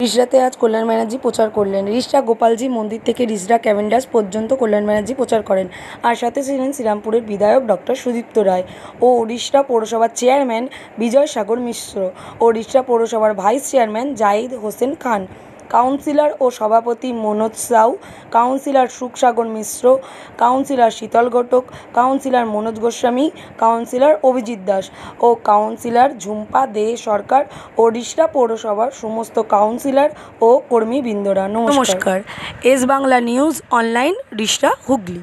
রিষড়াতে আজ কল্যাণ ব্যানার্জি প্রচার করলেন। রিষড়া গোপালজি মন্দির থেকে রিষড়া ক্যাভেন্ডাস পর্যন্ত কল্যাণ ব্যানার্জি প্রচার করেন। আর সাথে ছিলেন শ্রীরামপুরের বিধায়ক ডক্টর সুদীপ্ত রায় ও রিষড়া পৌরসভার চেয়ারম্যান বিজয় সাগর মিশ্র ও রিষড়া পৌরসভার vice chairman Zahid Hossain Khan, councillor ও সভাপতি Manoj Shaw, councillor Sukhsagar Mishra, councillor Sheetal Ghatak, councillor Manoj Goswami, councillor Abhijit Das ও কাউন্সিলর ঝুম্পা দে সরকার ও রিষড়া পৌরসভার সমস্ত কাউন্সিলর ও কর্মীবৃন্দরা। নমস্কার। S Bangla news online, Rishra, Hooghly.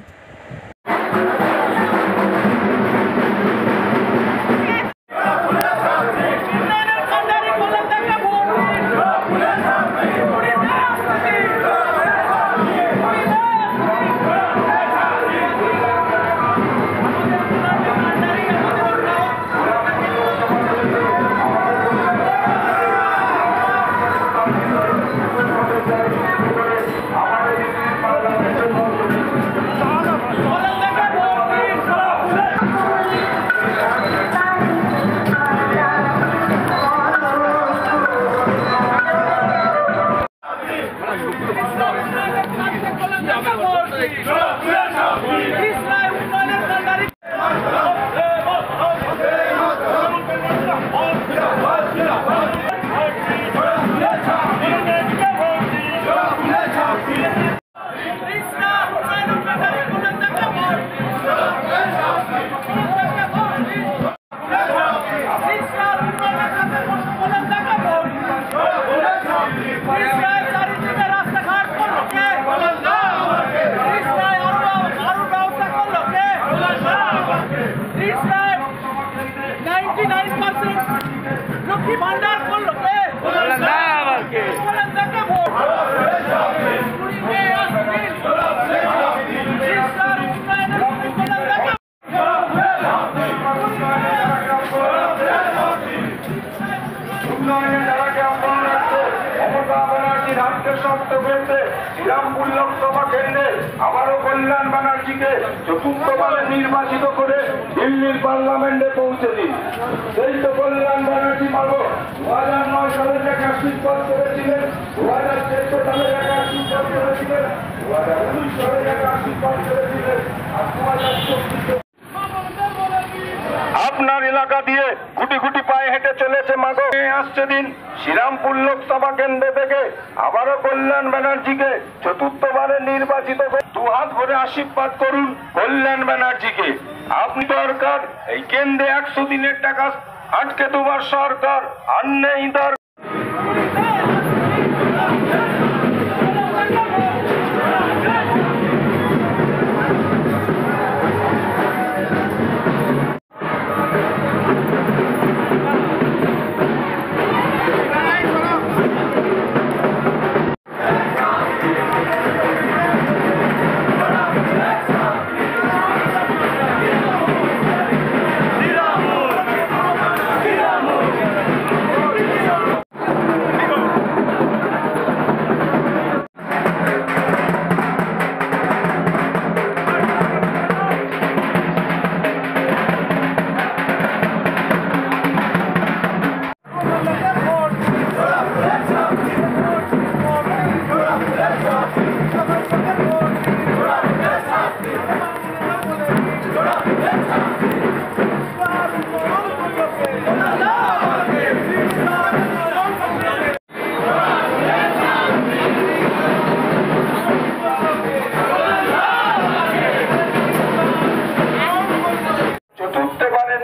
Serampore Lok Sabha কেন্দ্রে আবারও কল্যাণ ব্যানার্জিকে চতুর্থবারে নির্বাচিত করে দিল্লির পার্লামেন্টে পৌঁছে দিন। সেই তো কল্যাণ ব্যানার্জি মাগো 2009 সালে যাকে আশীর্বাদ করেছিলেন, 2014 সালে যাকে আশীর্বাদ করেছিলেন, 2019 সালে যাকে আশীর্বাদ করেছিলেন, আর 2024 আপনার এলাকা দিয়ে গুটি গুটি পায়ে হেঁটে চলেছে মাগো। আসছে দিন শ্রীরামপুর লোকসভা কেন্দ্র থেকে আবারও কল্যাণ ব্যানার্জিকে চতুর্থবারে নির্বাচিত করে দুহাত ভরে আশীর্বাদ করুন কল্যাণ ব্যানার্জিকে। আপনি দরকার এই কেন্দ্রে 100 দিনের টাকা আটকে দেওয়ার সরকার আর নেই দরকার।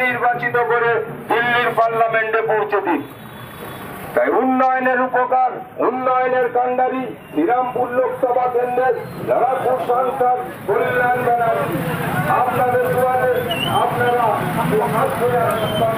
নির্বাচিত করে দিল্লির পার্লামেন্টে পৌঁছে দিন। তাই উন্নয়নের উপকার, উন্নয়নের কান্ডারি শ্রীরামপুর লোকসভা কেন্দ্রের লালাপুর সাংসদ কল্যাণ ব্যানার্জি আপনাদের দুয়ারে আপনারা হাত ধরে আশীর্বাদ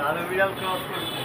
কালো বিড়াল ক্রস করছে